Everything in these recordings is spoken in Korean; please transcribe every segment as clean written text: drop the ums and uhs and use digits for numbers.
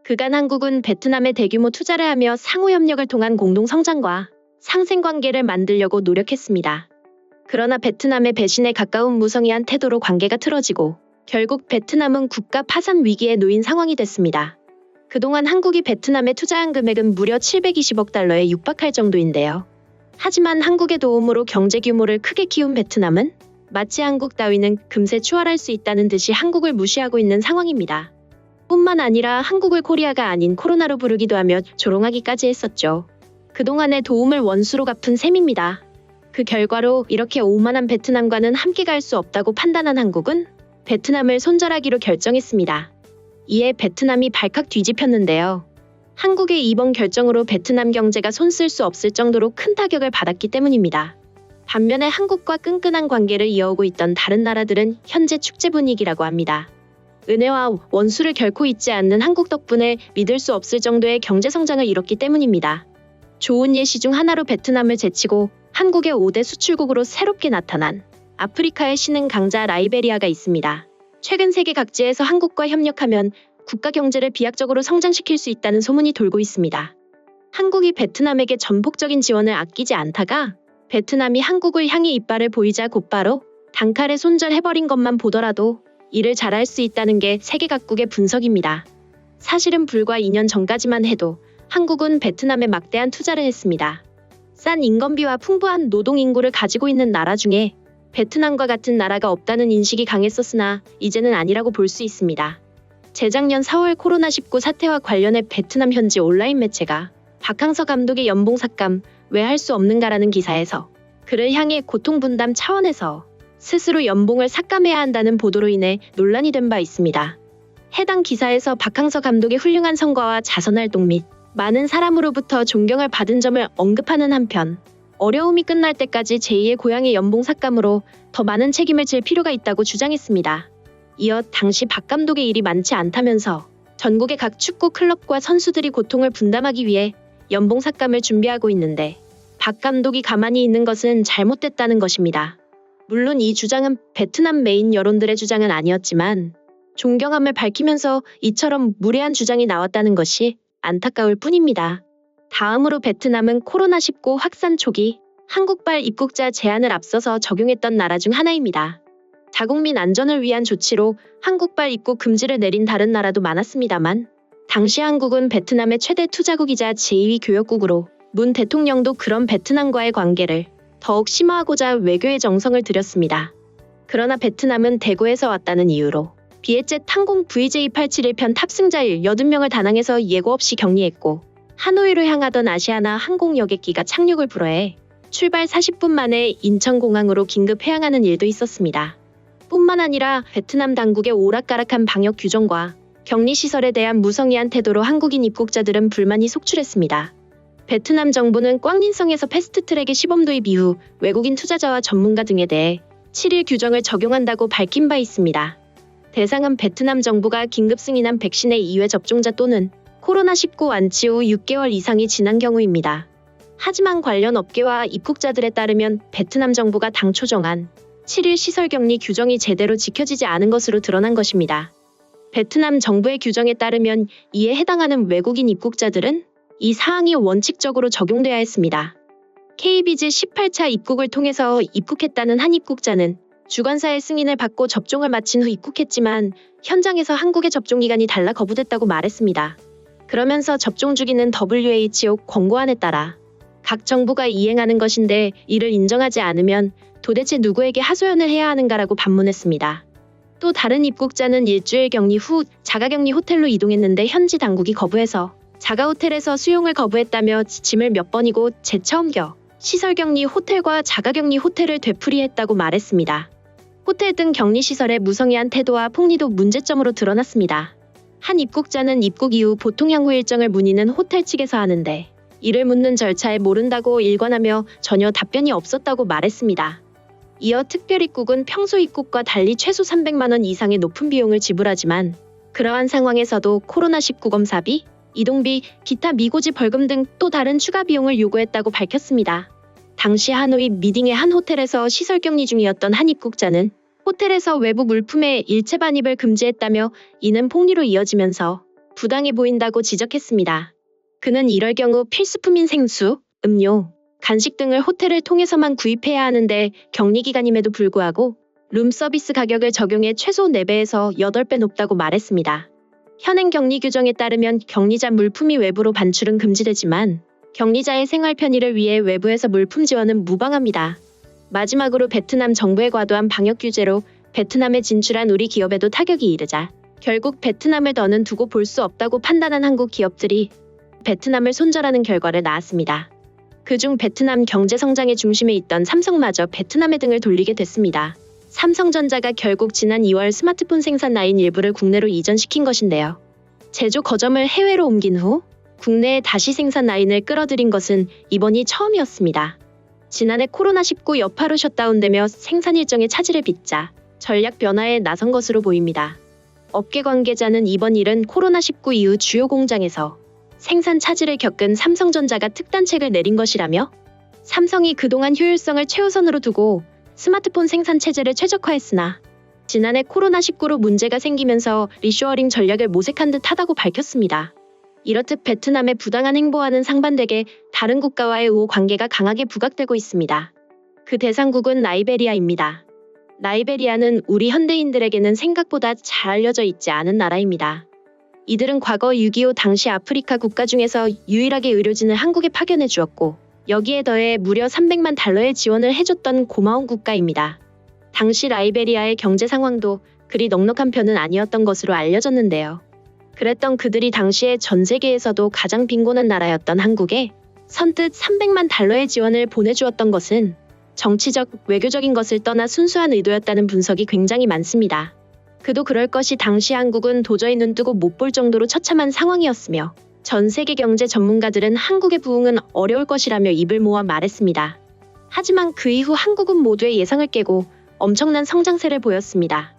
그간 한국은 베트남에 대규모 투자를 하며 상호 협력을 통한 공동 성장과 상생 관계를 만들려고 노력했습니다. 그러나 베트남의 배신에 가까운 무성의한 태도로 관계가 틀어지고 결국 베트남은 국가 파산 위기에 놓인 상황이 됐습니다. 그동안 한국이 베트남에 투자한 금액은 무려 720억 달러에 육박할 정도인데요. 하지만 한국의 도움으로 경제 규모를 크게 키운 베트남은 마치 한국 따위는 금세 추월할 수 있다는 듯이 한국을 무시하고 있는 상황입니다. 뿐만 아니라 한국을 코리아가 아닌 코로나로 부르기도 하며 조롱하기까지 했었죠. 그동안의 도움을 원수로 갚은 셈입니다. 그 결과로 이렇게 오만한 베트남과는 함께 갈 수 없다고 판단한 한국은 베트남을 손절하기로 결정했습니다. 이에 베트남이 발칵 뒤집혔는데요. 한국의 이번 결정으로 베트남 경제가 손쓸 수 없을 정도로 큰 타격을 받았기 때문입니다. 반면에 한국과 끈끈한 관계를 이어오고 있던 다른 나라들은 현재 축제 분위기라고 합니다. 은혜와 원수를 결코 잊지 않는 한국 덕분에 믿을 수 없을 정도의 경제 성장을 이뤘기 때문입니다. 좋은 예시 중 하나로 베트남을 제치고 한국의 5대 수출국으로 새롭게 나타난 아프리카의 신흥 강자 라이베리아가 있습니다. 최근 세계 각지에서 한국과 협력하면 국가 경제를 비약적으로 성장시킬 수 있다는 소문이 돌고 있습니다. 한국이 베트남에게 전폭적인 지원을 아끼지 않다가 베트남이 한국을 향해 이빨을 보이자 곧바로 단칼에 손절해버린 것만 보더라도 일을 잘할 수 있다는 게 세계 각국의 분석입니다. 사실은 불과 2년 전까지만 해도 한국은 베트남에 막대한 투자를 했습니다. 싼 인건비와 풍부한 노동 인구를 가지고 있는 나라 중에 베트남과 같은 나라가 없다는 인식이 강했었으나 이제는 아니라고 볼 수 있습니다. 재작년 4월 코로나19 사태와 관련해 베트남 현지 온라인 매체가 박항서 감독의 연봉 삭감 왜 할 수 없는가라는 기사에서 그를 향해 고통 분담 차원에서 스스로 연봉을 삭감해야 한다는 보도로 인해 논란이 된 바 있습니다. 해당 기사에서 박항서 감독의 훌륭한 성과와 자선활동 및 많은 사람으로부터 존경을 받은 점을 언급하는 한편 어려움이 끝날 때까지 제2의 고향의 연봉 삭감으로 더 많은 책임을 질 필요가 있다고 주장했습니다. 이어 당시 박 감독의 일이 많지 않다면서 전국의 각 축구 클럽과 선수들이 고통을 분담하기 위해 연봉 삭감을 준비하고 있는데 박 감독이 가만히 있는 것은 잘못됐다는 것입니다. 물론 이 주장은 베트남 메인 여론들의 주장은 아니었지만 존경함을 밝히면서 이처럼 무례한 주장이 나왔다는 것이 안타까울 뿐입니다. 다음으로 베트남은 코로나19 확산 초기 한국발 입국자 제한을 앞서서 적용했던 나라 중 하나입니다. 자국민 안전을 위한 조치로 한국발 입국 금지를 내린 다른 나라도 많았습니다만 당시 한국은 베트남의 최대 투자국이자 제2위 교역국으로 문 대통령도 그런 베트남과의 관계를 더욱 심화하고자 외교의 정성을 들였습니다. 그러나 베트남은 대구에서 왔다는 이유로 비에젯 항공 VJ871편 탑승자 80명을 다낭에서 예고 없이 격리했고 하노이로 향하던 아시아나 항공 여객기가 착륙을 불허해 출발 40분 만에 인천공항으로 긴급 회항하는 일도 있었습니다. 뿐만 아니라 베트남 당국의 오락가락한 방역 규정과 격리시설에 대한 무성의한 태도로 한국인 입국자들은 불만이 속출했습니다. 베트남 정부는 꽝린성에서 패스트트랙의 시범 도입 이후 외국인 투자자와 전문가 등에 대해 7일 규정을 적용한다고 밝힌 바 있습니다. 대상은 베트남 정부가 긴급 승인한 백신의 2회 접종자 또는 코로나19 완치 후 6개월 이상이 지난 경우입니다. 하지만 관련 업계와 입국자들에 따르면 베트남 정부가 당초 정한 7일 시설격리 규정이 제대로 지켜지지 않은 것으로 드러난 것입니다. 베트남 정부의 규정에 따르면 이에 해당하는 외국인 입국자들은 이 사항이 원칙적으로 적용돼야 했습니다. KBZ 18차 입국을 통해서 입국했다는 한 입국자는 주관사의 승인을 받고 접종을 마친 후 입국했지만 현장에서 한국의 접종기간이 달라 거부됐다고 말했습니다. 그러면서 접종 주기는 WHO 권고안에 따라 각 정부가 이행하는 것인데 이를 인정하지 않으면 도대체 누구에게 하소연을 해야 하는가라고 반문했습니다. 또 다른 입국자는 일주일 격리 후 자가격리 호텔로 이동했는데 현지 당국이 거부해서 자가호텔에서 수용을 거부했다며 짐을 몇 번이고 재처음겨 시설격리 호텔과 자가격리 호텔을 되풀이했다고 말했습니다. 호텔 등 격리시설의 무성의한 태도와 폭리도 문제점으로 드러났습니다. 한 입국자는 입국 이후 보통 향후 일정을 문의는 호텔 측에서 하는데 이를 묻는 절차에 모른다고 일관하며 전혀 답변이 없었다고 말했습니다. 이어 특별입국은 평소 입국과 달리 최소 300만 원 이상의 높은 비용을 지불하지만 그러한 상황에서도 코로나19 검사비, 이동비, 기타 미고지 벌금 등 또 다른 추가 비용을 요구했다고 밝혔습니다. 당시 하노이 미딩의 한 호텔에서 시설격리 중이었던 한 입국자는 호텔에서 외부 물품의 일체 반입을 금지했다며 이는 폭리로 이어지면서 부당해 보인다고 지적했습니다. 그는 이럴 경우 필수품인 생수, 음료, 간식 등을 호텔을 통해서만 구입해야 하는데 격리기간임에도 불구하고 룸서비스 가격을 적용해 최소 4배에서 8배 높다고 말했습니다. 현행 격리 규정에 따르면 격리자 물품이 외부로 반출은 금지되지만 격리자의 생활 편의를 위해 외부에서 물품 지원은 무방합니다. 마지막으로 베트남 정부의 과도한 방역 규제로 베트남에 진출한 우리 기업에도 타격이 이르자 결국 베트남을 더는 두고 볼 수 없다고 판단한 한국 기업들이 베트남을 손절하는 결과를 낳았습니다. 그중 베트남 경제 성장의 중심에 있던 삼성마저 베트남의 등을 돌리게 됐습니다. 삼성전자가 결국 지난 2월 스마트폰 생산 라인 일부를 국내로 이전시킨 것인데요. 제조 거점을 해외로 옮긴 후 국내에 다시 생산 라인을 끌어들인 것은 이번이 처음이었습니다. 지난해 코로나19 여파로 셧다운되며 생산 일정의 차질을 빚자 전략 변화에 나선 것으로 보입니다. 업계 관계자는 이번 일은 코로나19 이후 주요 공장에서 생산 차질을 겪은 삼성전자가 특단책을 내린 것이라며 삼성이 그동안 효율성을 최우선으로 두고 스마트폰 생산 체제를 최적화했으나 지난해 코로나19로 문제가 생기면서 리쇼어링 전략을 모색한 듯 하다고 밝혔습니다. 이렇듯 베트남의 부당한 행보와는 상반되게 다른 국가와의 우호 관계가 강하게 부각되고 있습니다. 그 대상국은 라이베리아입니다. 라이베리아는 우리 현대인들에게는 생각보다 잘 알려져 있지 않은 나라입니다. 이들은 과거 6.25 당시 아프리카 국가 중에서 유일하게 의료진을 한국에 파견해 주었고 여기에 더해 무려 300만 달러의 지원을 해줬던 고마운 국가입니다. 당시 라이베리아의 경제 상황도 그리 넉넉한 편은 아니었던 것으로 알려졌는데요. 그랬던 그들이 당시에 전 세계에서도 가장 빈곤한 나라였던 한국에 선뜻 300만 달러의 지원을 보내주었던 것은 정치적, 외교적인 것을 떠나 순수한 의도였다는 분석이 굉장히 많습니다. 그도 그럴 것이 당시 한국은 도저히 눈뜨고 못 볼 정도로 처참한 상황이었으며 전 세계 경제 전문가들은 한국의 부흥은 어려울 것이라며 입을 모아 말했습니다. 하지만 그 이후 한국은 모두의 예상을 깨고 엄청난 성장세를 보였습니다.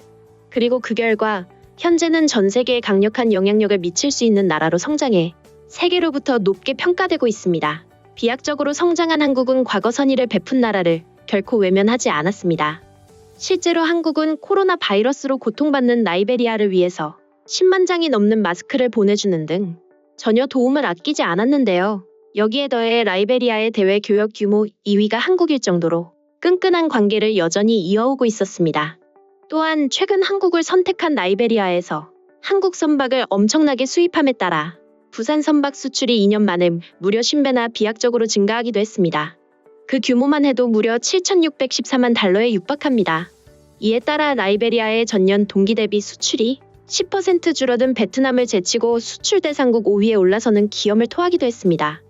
그리고 그 결과 현재는 전 세계에 강력한 영향력을 미칠 수 있는 나라로 성장해 세계로부터 높게 평가되고 있습니다. 비약적으로 성장한 한국은 과거 선의를 베푼 나라를 결코 외면하지 않았습니다. 실제로 한국은 코로나 바이러스로 고통받는 라이베리아를 위해서 10만 장이 넘는 마스크를 보내주는 등 전혀 도움을 아끼지 않았는데요. 여기에 더해 라이베리아의 대외 교역 규모 2위가 한국일 정도로 끈끈한 관계를 여전히 이어오고 있었습니다. 또한 최근 한국을 선택한 라이베리아에서 한국 선박을 엄청나게 수입함에 따라 부산 선박 수출이 2년 만에 무려 10배나 비약적으로 증가하기도 했습니다. 그 규모만 해도 무려 7,614만 달러에 육박합니다. 이에 따라 라이베리아의 전년 동기 대비 수출이 10% 줄어든 베트남을 제치고 수출 대상국 5위에 올라서는 기염을 토하기도 했습니다.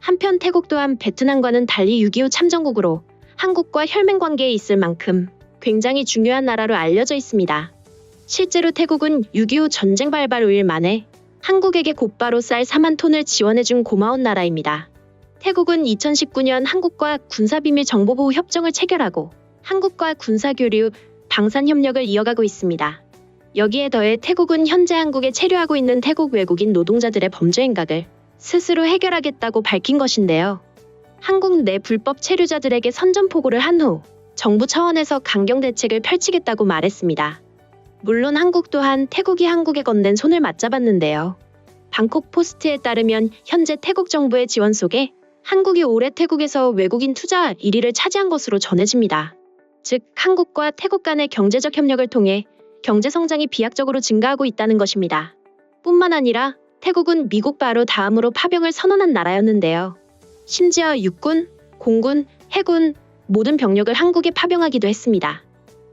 한편 태국 또한 베트남과는 달리 6.25 참전국으로 한국과 혈맹 관계에 있을 만큼 굉장히 중요한 나라로 알려져 있습니다. 실제로 태국은 6.25 전쟁 발발 5일 만에 한국에게 곧바로 쌀 4만 톤을 지원해준 고마운 나라입니다. 태국은 2019년 한국과 군사비밀 정보보호 협정을 체결하고 한국과 군사교류, 방산협력을 이어가고 있습니다. 여기에 더해 태국은 현재 한국에 체류하고 있는 태국 외국인 노동자들의 범죄 행각을 스스로 해결하겠다고 밝힌 것인데요. 한국 내 불법 체류자들에게 선전포고를 한 후 정부 차원에서 강경 대책을 펼치겠다고 말했습니다. 물론 한국 또한 태국이 한국에 건넨 손을 맞잡았는데요. 방콕 포스트에 따르면 현재 태국 정부의 지원 속에 한국이 올해 태국에서 외국인 투자 1위를 차지한 것으로 전해집니다. 즉 한국과 태국 간의 경제적 협력을 통해 경제 성장이 비약적으로 증가하고 있다는 것입니다. 뿐만 아니라 태국은 미국 바로 다음으로 파병을 선언한 나라였는데요. 심지어 육군, 공군, 해군 모든 병력을 한국에 파병하기도 했습니다.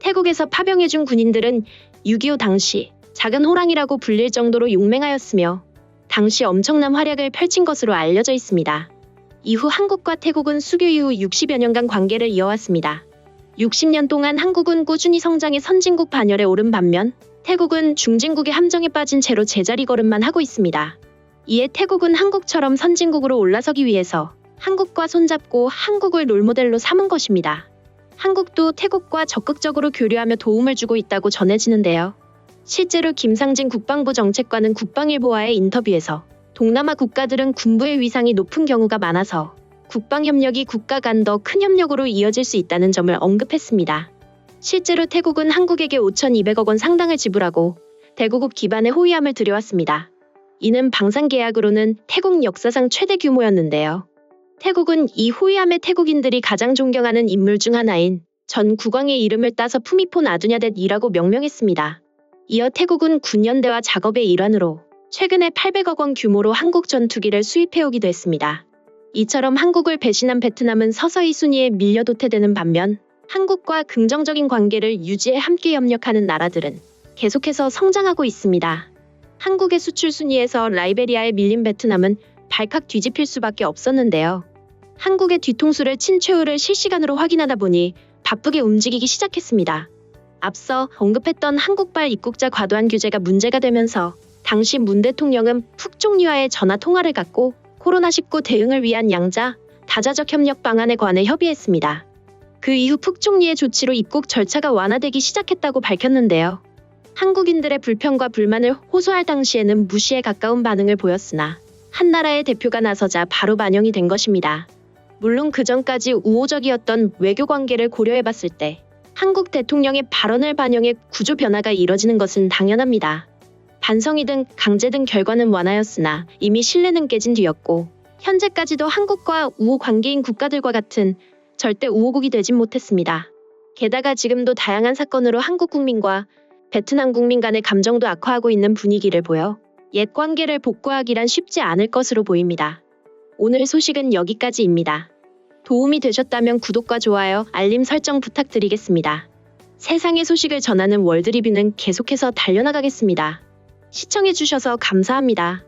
태국에서 파병해준 군인들은 6.25 당시 작은 호랑이라고 불릴 정도로 용맹하였으며 당시 엄청난 활약을 펼친 것으로 알려져 있습니다. 이후 한국과 태국은 수교 이후 60여 년간 관계를 이어왔습니다. 60년 동안 한국은 꾸준히 성장해 선진국 반열에 오른 반면 태국은 중진국의 함정에 빠진 채로 제자리 걸음만 하고 있습니다. 이에 태국은 한국처럼 선진국으로 올라서기 위해서 한국과 손잡고 한국을 롤모델로 삼은 것입니다. 한국도 태국과 적극적으로 교류하며 도움을 주고 있다고 전해지는데요. 실제로 김상진 국방부 정책관은 국방일보와의 인터뷰에서 동남아 국가들은 군부의 위상이 높은 경우가 많아서 국방협력이 국가 간 더 큰 협력으로 이어질 수 있다는 점을 언급했습니다. 실제로 태국은 한국에게 5,200억 원 상당을 지불하고 대구국 기반의 호위함을 들여왔습니다. 이는 방산 계약으로는 태국 역사상 최대 규모였는데요. 태국은 이 호위함의 태국인들이 가장 존경하는 인물 중 하나인 전 국왕의 이름을 따서 푸미폰 아두냐댓이라고 명명했습니다. 이어 태국은 군연대와 작업의 일환으로 최근에 800억 원 규모로 한국 전투기를 수입해오기도 했습니다. 이처럼 한국을 배신한 베트남은 서서히 순위에 밀려 도태되는 반면 한국과 긍정적인 관계를 유지해 함께 협력하는 나라들은 계속해서 성장하고 있습니다. 한국의 수출 순위에서 라이베리아에 밀린 베트남은 발칵 뒤집힐 수밖에 없었는데요. 한국의 뒤통수를 친 최후를 실시간으로 확인하다 보니 바쁘게 움직이기 시작했습니다. 앞서 언급했던 한국발 입국자 과도한 규제가 문제가 되면서 당시 문 대통령은 푹 총리와의 전화 통화를 갖고 코로나19 대응을 위한 양자, 다자적 협력 방안에 관해 협의했습니다. 그 이후 푹 총리의 조치로 입국 절차가 완화되기 시작했다고 밝혔는데요. 한국인들의 불평과 불만을 호소할 당시에는 무시에 가까운 반응을 보였으나 한 나라의 대표가 나서자 바로 반영이 된 것입니다. 물론 그전까지 우호적이었던 외교 관계를 고려해봤을 때 한국 대통령의 발언을 반영해 구조 변화가 이뤄지는 것은 당연합니다. 반성이든 강제든 결과는 완화였으나 이미 신뢰는 깨진 뒤였고 현재까지도 한국과 우호 관계인 국가들과 같은 절대 우호국이 되진 못했습니다. 게다가 지금도 다양한 사건으로 한국 국민과 베트남 국민 간의 감정도 악화하고 있는 분위기를 보여 옛 관계를 복구하기란 쉽지 않을 것으로 보입니다. 오늘 소식은 여기까지입니다. 도움이 되셨다면 구독과 좋아요, 알림 설정 부탁드리겠습니다. 세상의 소식을 전하는 월드리뷰는 계속해서 달려나가겠습니다. 시청해주셔서 감사합니다.